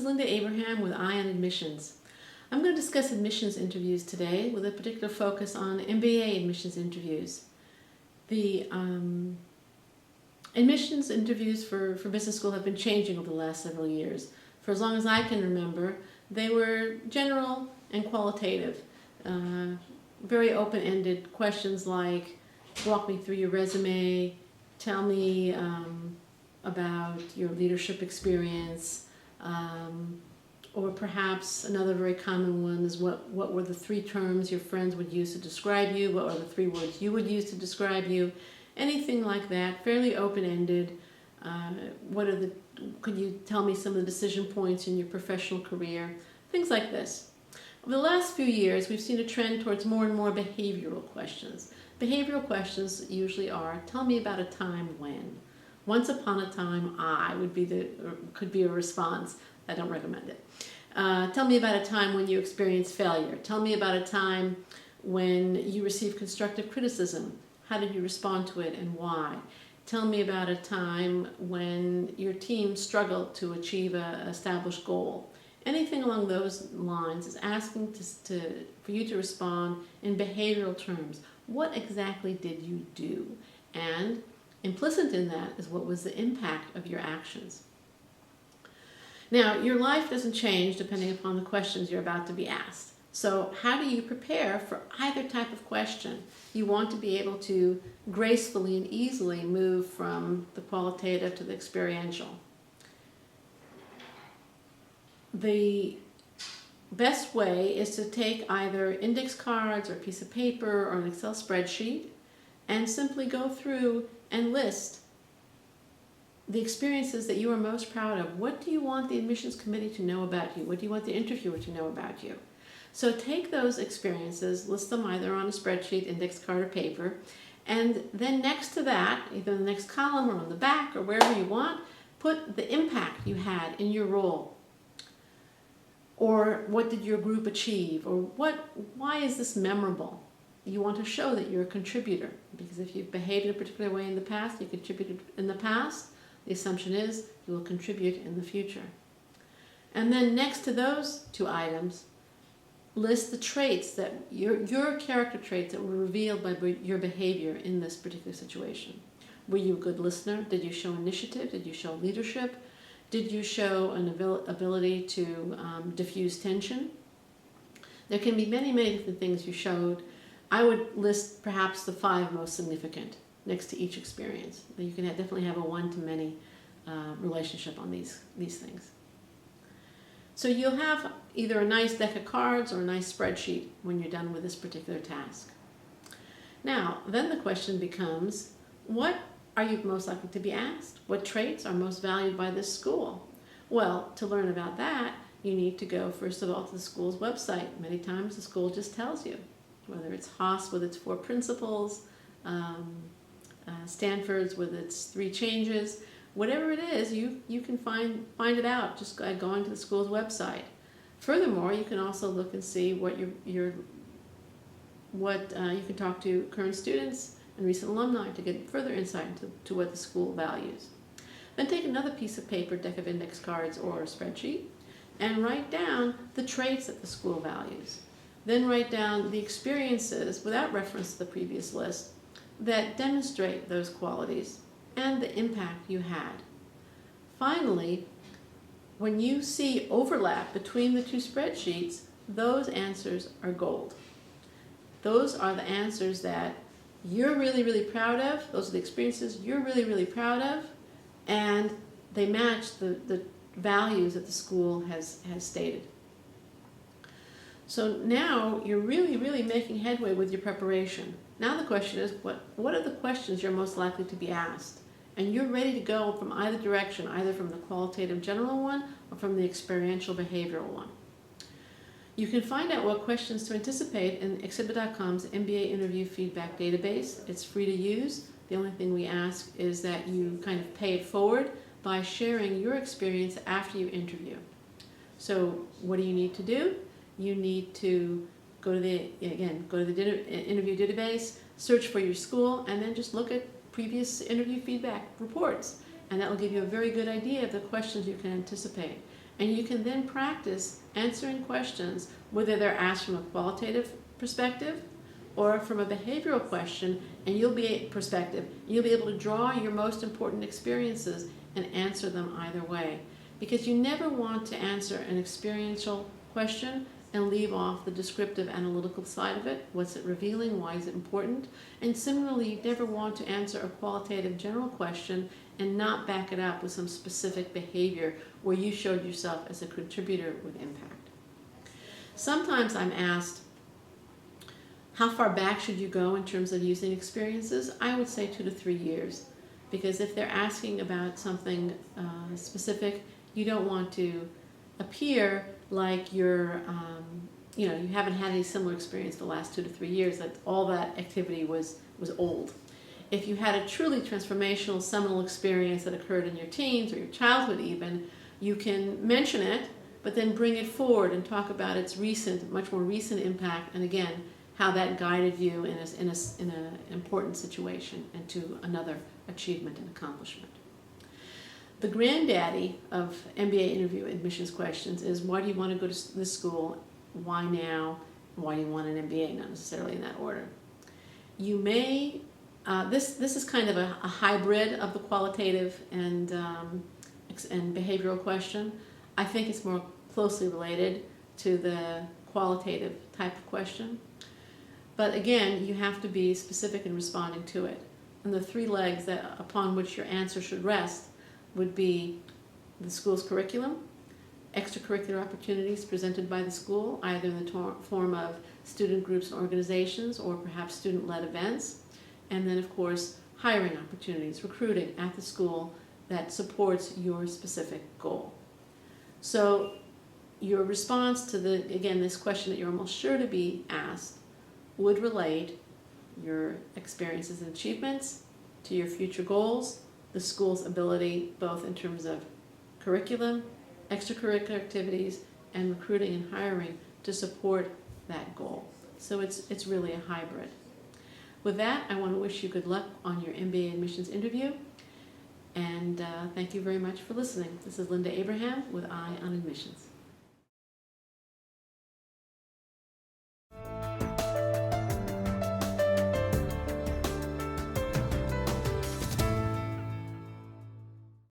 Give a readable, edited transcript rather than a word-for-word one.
is Linda Abraham with Eye on Admissions. I'm going to discuss admissions interviews today with a particular focus on MBA admissions interviews. The admissions interviews for business school have been changing over the last several years. For as long as I can remember, they were general and qualitative. Very open-ended questions like, walk me through your resume, tell me about your leadership experience, or perhaps another very common one is what were the 3 terms your friends would use to describe you, what are the 3 words you would use to describe you, anything like that, fairly open-ended. Could you tell me some of the decision points in your professional career, things like this. Over the last few years, we've seen a trend towards more and more behavioral questions. Behavioral questions usually are, tell me about a time when. Once upon a time, could be a response. I don't recommend it. Tell me about a time when you experienced failure. Tell me about a time when you received constructive criticism. How did you respond to it and why? Tell me about a time when your team struggled to achieve an established goal. Anything along those lines is asking for you to respond in behavioral terms. What exactly did you do? And implicit in that is what was the impact of your actions. Now, your life doesn't change depending upon the questions you're about to be asked. So how do you prepare for either type of question? You want to be able to gracefully and easily move from the qualitative to the experiential. The best way is to take either index cards or a piece of paper or an Excel spreadsheet and simply go through and list the experiences that you are most proud of. What do you want the admissions committee to know about you? What do you want the interviewer to know about you? So take those experiences, list them either on a spreadsheet, index card, or paper, and then next to that, either in the next column or on the back or wherever you want, put the impact you had in your role. Or what did your group achieve? Or why is this memorable? You want to show that you're a contributor, because if you've behaved in a particular way in the past, you contributed in the past, the assumption is you will contribute in the future. And then next to those 2 items, list the traits that your character traits that were revealed by your behavior in this particular situation. Were you a good listener? Did you show initiative? Did you show leadership? Did you show an ability to diffuse tension? There can be many, many different things you showed. I would list perhaps the 5 most significant next to each experience. You can definitely have a one-to-many relationship on these things. So you'll have either a nice deck of cards or a nice spreadsheet when you're done with this particular task. Now, then the question becomes, what are you most likely to be asked? What traits are most valued by this school? Well, to learn about that, you need to go, first of all, to the school's website. Many times the school just tells you, whether it's Haas with its 4 principles, Stanford's with its 3 changes, whatever it is, you can find it out just by going to the school's website. Furthermore, you can also look and see what you can talk to current students and recent alumni to get further insight into what the school values. Then take another piece of paper, deck of index cards or a spreadsheet, and write down the traits that the school values. Then write down the experiences, without reference to the previous list, that demonstrate those qualities and the impact you had. Finally, when you see overlap between the 2 spreadsheets, those answers are gold. Those are the answers that you're really, really proud of. Those are the experiences you're really, really proud of, and they match the values that the school has stated. So now you're really, really making headway with your preparation. Now the question is, what are the questions you're most likely to be asked? And you're ready to go from either direction, either from the qualitative general one or from the experiential behavioral one. You can find out what questions to anticipate in Exhibit.com's MBA interview feedback database. It's free to use. The only thing we ask is that you kind of pay it forward by sharing your experience after you interview. So what do you need to do? You need to go to the interview database, search for your school, and then just look at previous interview feedback reports. And that will give you a very good idea of the questions you can anticipate. And you can then practice answering questions, whether they're asked from a qualitative perspective or from a behavioral question, and you'll be able to draw your most important experiences and answer them either way. Because you never want to answer an experiential question and leave off the descriptive analytical side of it. What's it revealing? Why is it important? And similarly, you never want to answer a qualitative general question and not back it up with some specific behavior where you showed yourself as a contributor with impact. Sometimes I'm asked, how far back should you go in terms of using experiences? I would say 2 to 3 years, because if they're asking about something specific, you don't want to appear like you haven't had any similar experience the last 2 to 3 years, that all that activity was old. If you had a truly transformational, seminal experience that occurred in your teens or your childhood even, you can mention it, but then bring it forward and talk about its much more recent impact, and again, how that guided you in an important situation and to another achievement and accomplishment. The granddaddy of MBA interview admissions questions is, why do you want to go to this school? Why now? Why do you want an MBA? Not necessarily in that order. You may, this is kind of a hybrid of the qualitative and behavioral question. I think it's more closely related to the qualitative type of question. But again, you have to be specific in responding to it. And the 3 legs upon which your answer should rest would be the school's curriculum, extracurricular opportunities presented by the school, either in the form of student groups and organizations or perhaps student-led events, and then of course hiring opportunities, recruiting at the school that supports your specific goal. So your response to this question that you're almost sure to be asked would relate your experiences and achievements to your future goals, the school's ability both in terms of curriculum, extracurricular activities, and recruiting and hiring to support that goal. So it's really a hybrid. With that, I want to wish you good luck on your MBA admissions interview, and thank you very much for listening. This is Linda Abraham with Eye on Admissions.